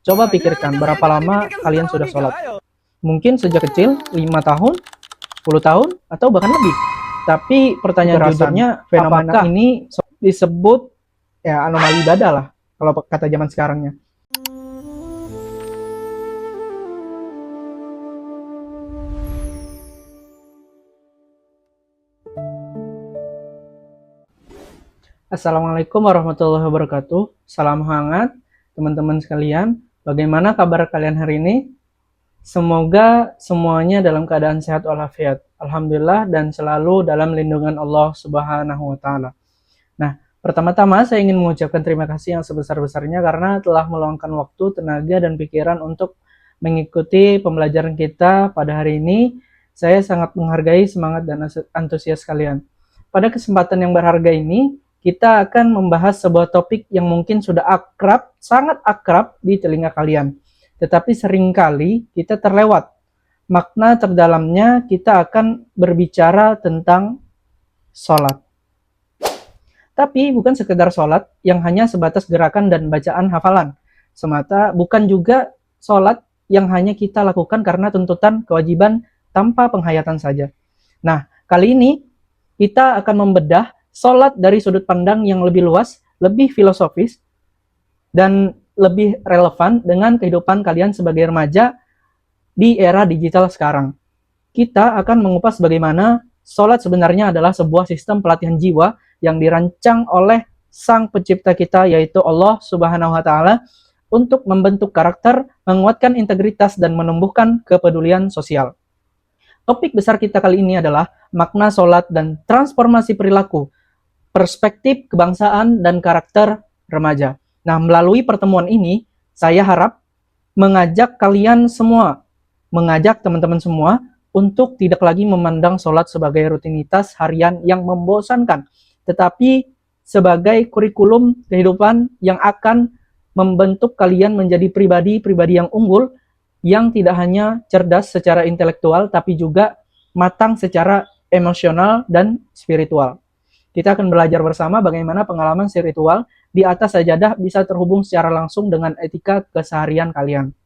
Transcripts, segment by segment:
Coba pikirkan berapa lama kalian sudah sholat. Mungkin sejak kecil, 5 tahun, 10 tahun, atau bahkan lebih. Tapi pertanyaan jujurnya, fenomena ini disebut ya anomali ibadah lah, kalau kata zaman sekarangnya. Assalamualaikum warahmatullahi wabarakatuh. Salam hangat, teman-teman sekalian. Bagaimana kabar kalian hari ini? Semoga semuanya dalam keadaan sehat walafiat. Alhamdulillah, dan selalu dalam lindungan Allah Subhanahu wa Ta'ala. Nah, pertama-tama saya ingin mengucapkan terima kasih yang sebesar-besarnya karena telah meluangkan waktu, tenaga, dan pikiran untuk mengikuti pembelajaran kita pada hari ini. Saya sangat menghargai semangat dan antusias kalian. Pada kesempatan yang berharga ini, kita akan membahas sebuah topik yang mungkin sudah akrab, sangat akrab di telinga kalian. Tetapi seringkali kita terlewat. Makna terdalamnya kita akan berbicara tentang sholat. Tapi bukan sekedar sholat yang hanya sebatas gerakan dan bacaan hafalan semata, bukan juga sholat yang hanya kita lakukan karena tuntutan kewajiban tanpa penghayatan saja. Nah, kali ini kita akan membedah sholat dari sudut pandang yang lebih luas, lebih filosofis, dan lebih relevan dengan kehidupan kalian sebagai remaja di era digital sekarang. Kita akan mengupas bagaimana sholat sebenarnya adalah sebuah sistem pelatihan jiwa yang dirancang oleh sang pencipta kita, yaitu Allah Subhanahu wa Ta'ala, untuk membentuk karakter, menguatkan integritas, dan menumbuhkan kepedulian sosial. Topik besar kita kali ini adalah makna sholat dan transformasi perilaku, perspektif kebangsaan, dan karakter remaja. Nah, melalui pertemuan ini, saya harap mengajak kalian semua, mengajak teman-teman semua untuk tidak lagi memandang sholat sebagai rutinitas harian yang membosankan, tetapi sebagai kurikulum kehidupan yang akan membentuk kalian menjadi pribadi-pribadi yang unggul, yang tidak hanya cerdas secara intelektual, tapi juga matang secara emosional dan spiritual. Kita akan belajar bersama bagaimana pengalaman spiritual di atas sajadah bisa terhubung secara langsung dengan etika keseharian kalian.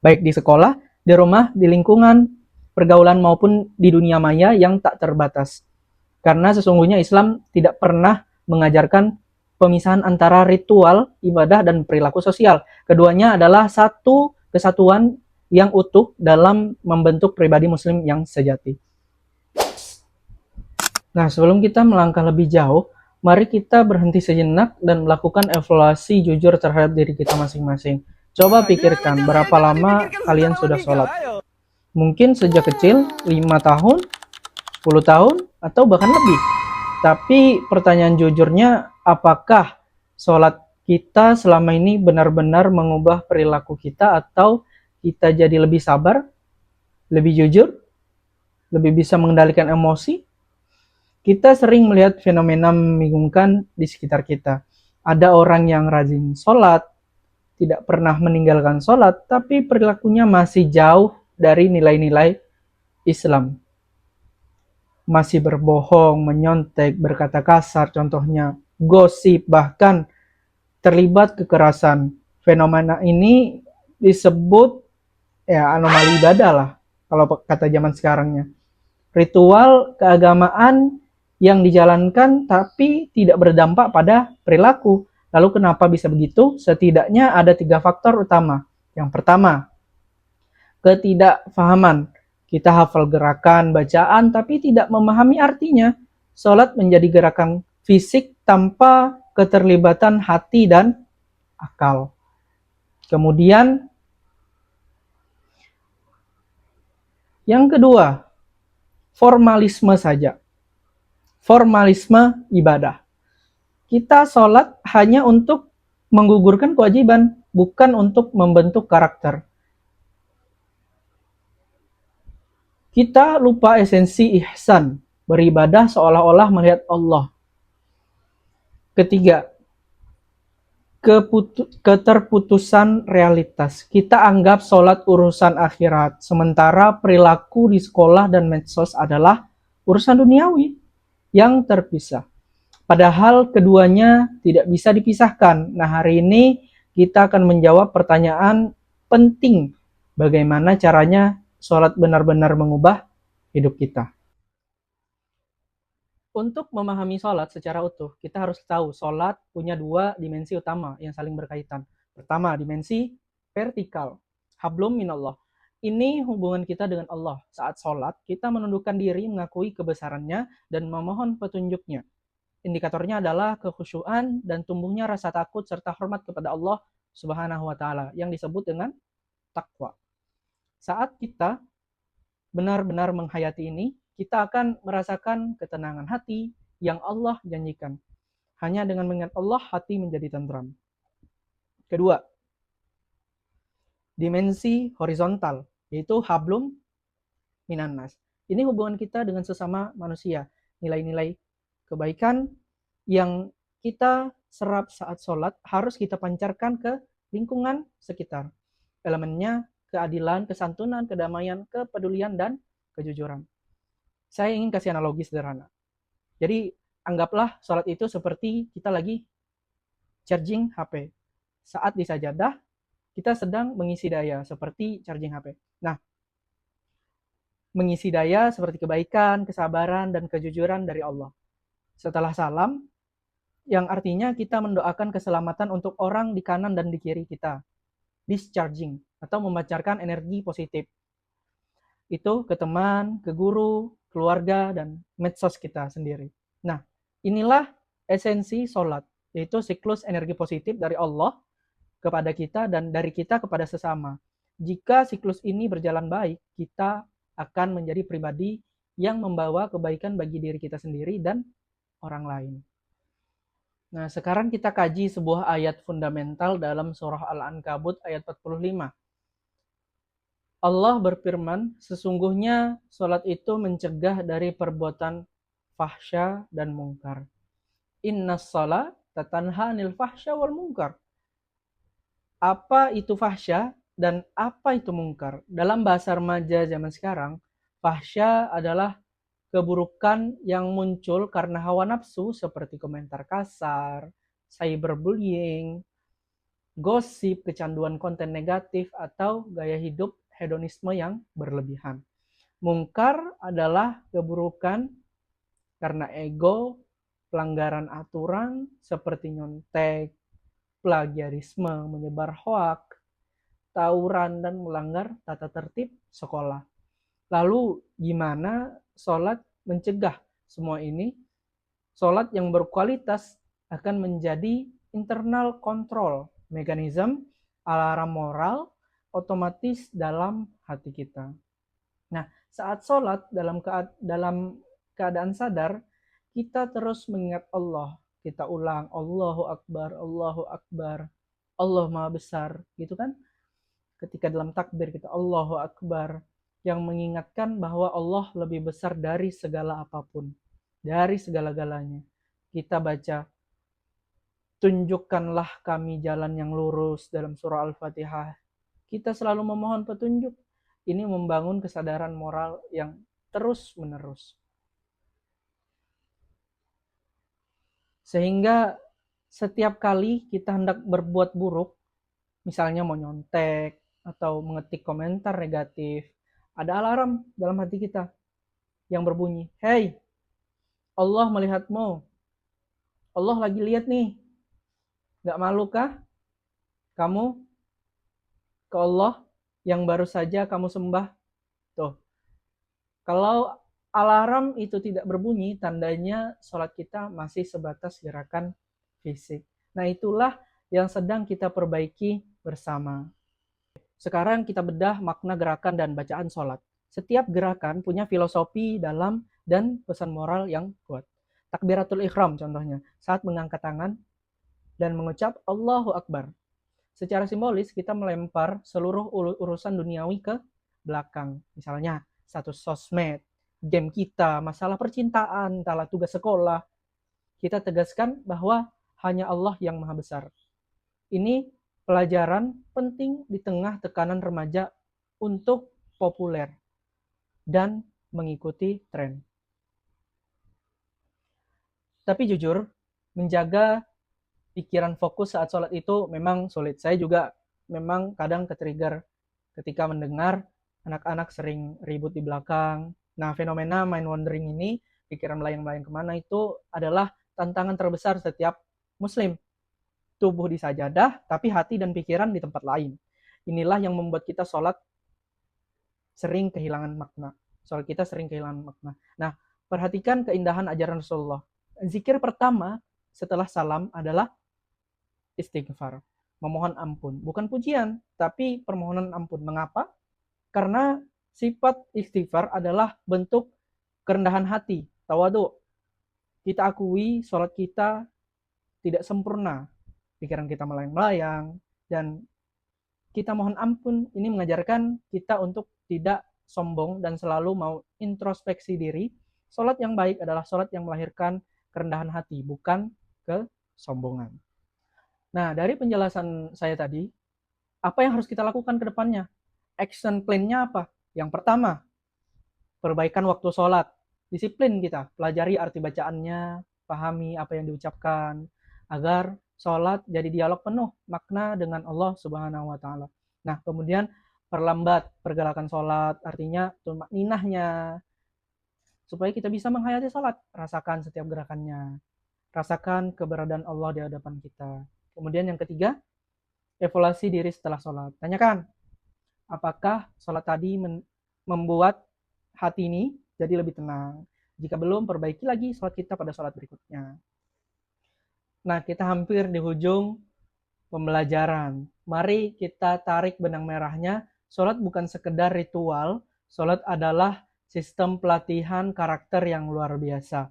Baik di sekolah, di rumah, di lingkungan, pergaulan maupun di dunia maya yang tak terbatas. Karena sesungguhnya Islam tidak pernah mengajarkan pemisahan antara ritual, ibadah, dan perilaku sosial. Keduanya adalah satu kesatuan yang utuh dalam membentuk pribadi muslim yang sejati. Nah, sebelum kita melangkah lebih jauh, mari kita berhenti sejenak dan melakukan evaluasi jujur terhadap diri kita masing-masing. Coba pikirkan berapa lama kalian sudah sholat. Mungkin sejak kecil, 5 tahun, 10 tahun, atau bahkan lebih. Tapi pertanyaan jujurnya, apakah sholat kita selama ini benar-benar mengubah perilaku kita, atau kita jadi lebih sabar, lebih jujur, lebih bisa mengendalikan emosi? Kita sering melihat fenomena membingungkan di sekitar kita. Ada orang yang rajin sholat, tidak pernah meninggalkan sholat, tapi perilakunya masih jauh dari nilai-nilai Islam. Masih berbohong, menyontek, berkata kasar, contohnya gosip, bahkan terlibat kekerasan. Fenomena ini disebut ya anomali ibadah lah, kalau kata zaman sekarangnya. Ritual keagamaan yang dijalankan tapi tidak berdampak pada perilaku. Lalu kenapa bisa begitu? Setidaknya ada 3 faktor utama. Yang pertama, ketidakfahaman. Kita hafal gerakan, bacaan, tapi tidak memahami artinya. Sholat menjadi gerakan fisik tanpa keterlibatan hati dan akal. Kemudian, yang kedua, formalisme saja. Formalisme ibadah. Kita sholat hanya untuk menggugurkan kewajiban, bukan untuk membentuk karakter. Kita lupa esensi ihsan, beribadah seolah-olah melihat Allah. Ketiga, keterputusan realitas. Kita anggap sholat urusan akhirat, sementara perilaku di sekolah dan medsos adalah urusan duniawi yang terpisah. Padahal keduanya tidak bisa dipisahkan. Nah, hari ini kita akan menjawab pertanyaan penting, bagaimana caranya sholat benar-benar mengubah hidup kita. Untuk memahami sholat secara utuh, kita harus tahu sholat punya dua dimensi utama yang saling berkaitan. Pertama, dimensi vertikal, hablum minallah. Ini hubungan kita dengan Allah. Saat sholat, kita menundukkan diri, mengakui kebesarannya, dan memohon petunjuknya. Indikatornya adalah kekhusyuan dan tumbuhnya rasa takut serta hormat kepada Allah Subhanahu wa Ta'ala yang disebut dengan takwa. Saat kita benar-benar menghayati ini, kita akan merasakan ketenangan hati yang Allah janjikan. Hanya dengan mengingat Allah, hati menjadi tentram. Kedua, dimensi horizontal, yaitu hablum minannas. Ini hubungan kita dengan sesama manusia. Nilai-nilai kebaikan yang kita serap saat sholat harus kita pancarkan ke lingkungan sekitar. Elemennya keadilan, kesantunan, kedamaian, kepedulian, dan kejujuran. Saya ingin kasih analogi sederhana. Jadi anggaplah sholat itu seperti kita lagi charging HP. Saat di sajadah, kita sedang mengisi daya seperti charging HP. Nah, mengisi daya seperti kebaikan, kesabaran, dan kejujuran dari Allah. Setelah salam, yang artinya kita mendoakan keselamatan untuk orang di kanan dan di kiri kita. Discharging, atau memancarkan energi positif. Itu ke teman, ke guru, keluarga, dan medsos kita sendiri. Nah, inilah esensi sholat, yaitu siklus energi positif dari Allah kepada kita dan dari kita kepada sesama. Jika siklus ini berjalan baik, kita akan menjadi pribadi yang membawa kebaikan bagi diri kita sendiri dan orang lain. Nah, sekarang kita kaji sebuah ayat fundamental dalam surah Al-Ankabut ayat 45. Allah berfirman, sesungguhnya sholat itu mencegah dari perbuatan fahsya dan mungkar. Innas sholata tanha 'anil fahsya wal mungkar. Apa itu fahsya dan apa itu mungkar? Dalam bahasa remaja zaman sekarang, fahsya adalah keburukan yang muncul karena hawa nafsu seperti komentar kasar, cyberbullying, gosip, kecanduan konten negatif, atau gaya hidup hedonisme yang berlebihan. Mungkar adalah keburukan karena ego, pelanggaran aturan seperti nyontek, plagiarisme, menyebar hoak, tawuran, dan melanggar tata tertib sekolah. Lalu gimana sholat mencegah semua ini? Sholat yang berkualitas akan menjadi internal control mechanism, alarm moral otomatis dalam hati kita. Nah, saat sholat dalam keadaan sadar, kita terus mengingat Allah. Kita ulang, Allahu Akbar, Allahu Akbar, Allah Maha Besar, gitu kan? Ketika dalam takbir kita Allahu Akbar, yang mengingatkan bahwa Allah lebih besar dari segala apapun, dari segala-galanya. Kita baca, tunjukkanlah kami jalan yang lurus dalam surah Al-Fatihah. Kita selalu memohon petunjuk. Ini membangun kesadaran moral yang terus-menerus. Sehingga setiap kali kita hendak berbuat buruk, misalnya mau nyontek atau mengetik komentar negatif, ada alarm dalam hati kita yang berbunyi, "Hey, Allah melihatmu. Allah lagi lihat nih. Gak malu kah kamu ke Allah yang baru saja kamu sembah?" Tuh. Kalau alarm itu tidak berbunyi, tandanya sholat kita masih sebatas gerakan fisik. Nah, itulah yang sedang kita perbaiki bersama. Sekarang kita bedah makna gerakan dan bacaan sholat. Setiap gerakan punya filosofi dalam dan pesan moral yang kuat. Takbiratul ihram contohnya, saat mengangkat tangan dan mengucap Allahu Akbar. Secara simbolis kita melempar seluruh urusan duniawi ke belakang. Misalnya status sosmed, game kita, masalah percintaan, entahlah tugas sekolah. Kita tegaskan bahwa hanya Allah yang Maha Besar. Ini pelajaran penting di tengah tekanan remaja untuk populer dan mengikuti tren. Tapi jujur, menjaga pikiran fokus saat sholat itu memang sulit. Saya juga memang kadang ke-trigger ketika mendengar anak-anak sering ribut di belakang. Nah, fenomena mind wandering ini, pikiran melayang-layang kemana, itu adalah tantangan terbesar setiap muslim. Tubuh di sajadah, tapi hati dan pikiran di tempat lain. Inilah yang membuat kita sholat sering kehilangan makna. Sholat kita sering kehilangan makna. Nah, perhatikan keindahan ajaran Rasulullah. Zikir pertama setelah salam adalah istighfar. Memohon ampun. Bukan pujian, tapi permohonan ampun. Mengapa? Karena sifat istighfar adalah bentuk kerendahan hati, tawadu. Kita akui sholat kita tidak sempurna. Pikiran kita melayang-layang, dan kita mohon ampun. Ini mengajarkan kita untuk tidak sombong dan selalu mau introspeksi diri. Sholat yang baik adalah sholat yang melahirkan kerendahan hati, bukan kesombongan. Nah, dari penjelasan saya tadi, apa yang harus kita lakukan ke depannya? Action plan-nya apa? Yang pertama, perbaikan waktu sholat. Disiplin kita, pelajari arti bacaannya, pahami apa yang diucapkan, agar sholat jadi dialog penuh makna dengan Allah Subhanahu wa Ta'ala. Nah, kemudian perlambat pergerakan sholat, artinya tumakninahnya, supaya kita bisa menghayati sholat. Rasakan setiap gerakannya, rasakan keberadaan Allah di hadapan kita. Kemudian yang ketiga, evaluasi diri setelah sholat. Tanyakan, apakah sholat tadi membuat hati ini jadi lebih tenang? Jika belum, perbaiki lagi sholat kita pada sholat berikutnya. Nah, kita hampir di ujung pembelajaran. Mari kita tarik benang merahnya. Sholat bukan sekedar ritual, sholat adalah sistem pelatihan karakter yang luar biasa.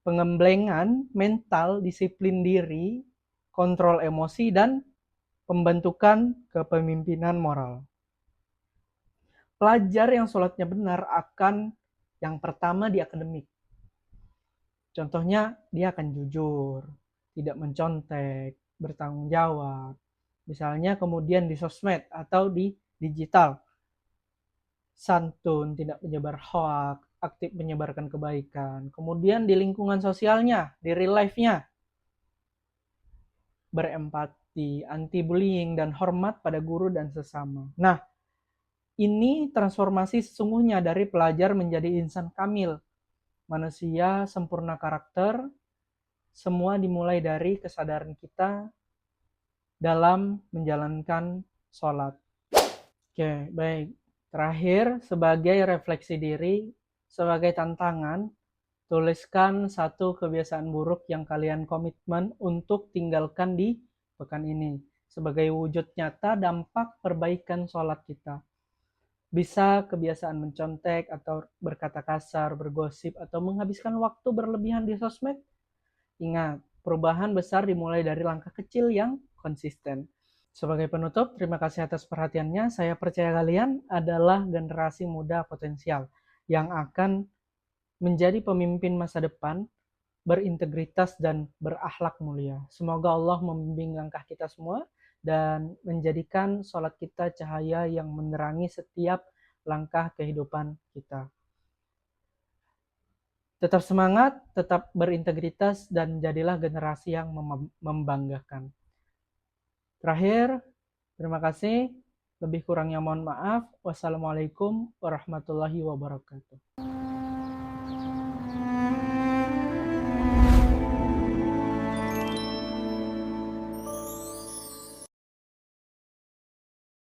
Pengemblengan mental, disiplin diri, kontrol emosi, dan pembentukan kepemimpinan moral. Pelajar yang sholatnya benar akan yang pertama di akademik. Contohnya, dia akan jujur, tidak mencontek, bertanggung jawab. Misalnya kemudian di sosmed atau di digital. Santun, tidak menyebar hoax, aktif menyebarkan kebaikan. Kemudian di lingkungan sosialnya, di real life-nya, berempati, anti-bullying, dan hormat pada guru dan sesama. Nah, ini transformasi sesungguhnya dari pelajar menjadi insan kamil. Manusia sempurna karakter, semua dimulai dari kesadaran kita dalam menjalankan sholat. Oke, baik. Terakhir, sebagai refleksi diri, sebagai tantangan, tuliskan satu kebiasaan buruk yang kalian komitmen untuk tinggalkan di pekan ini. Sebagai wujud nyata dampak perbaikan sholat kita. Bisa kebiasaan mencontek atau berkata kasar, bergosip, atau menghabiskan waktu berlebihan di sosmed. Ingat, perubahan besar dimulai dari langkah kecil yang konsisten. Sebagai penutup, terima kasih atas perhatiannya. Saya percaya kalian adalah generasi muda potensial yang akan menjadi pemimpin masa depan, berintegritas dan berakhlak mulia. Semoga Allah membimbing langkah kita semua dan menjadikan sholat kita cahaya yang menerangi setiap langkah kehidupan kita. Tetap semangat, tetap berintegritas, dan jadilah generasi yang membanggakan. Terakhir, terima kasih. Lebih kurangnya mohon maaf. Wassalamualaikum warahmatullahi wabarakatuh.